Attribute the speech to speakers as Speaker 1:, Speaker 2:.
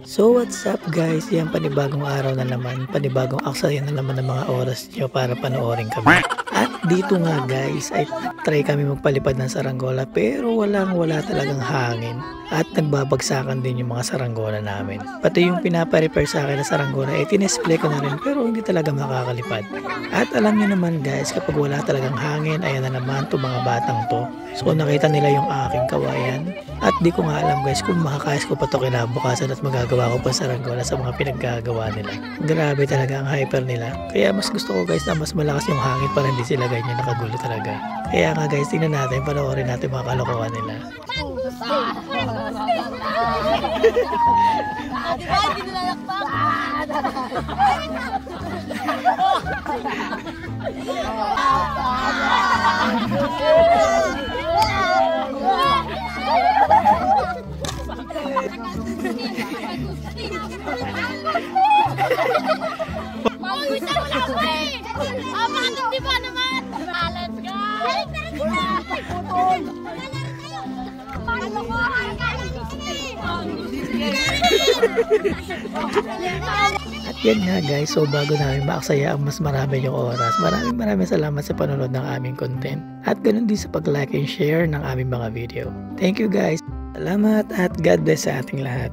Speaker 1: So what's up guys, yan panibagong araw na naman, panibagong aksaya na naman ng mga oras nyo para panoorin kami. At dito nga guys ay try kami magpalipad ng saranggola pero wala talagang hangin at nagbabagsakan din yung mga saranggola namin. Pati yung pinapa-repair sa akin na saranggola ay tinesplay ko na rin pero hindi talaga makakalipad. At alam nyo naman guys, kapag wala talagang hangin, ayan na naman to mga batang to. So nakita nila yung aking kawayan at di ko nga alam guys kung makakayas ko pa to kinabukasan at magagawa ko pa saranggola sa mga pinaggagawa nila. Grabe talaga ang hyper nila. Kaya mas gusto ko guys na mas malakas yung hangin para hindi sila ganyan nakagulo talaga. Kaya nga guys, tingnan natin, panoorin natin mga kalokohan nila. At yan nga guys, so bago namin maaksaya ang mas marami yung oras, maraming salamat sa panonood ng aming content at ganun din sa pag-like and share ng aming mga video. Thank you guys, salamat at God bless sa ating lahat.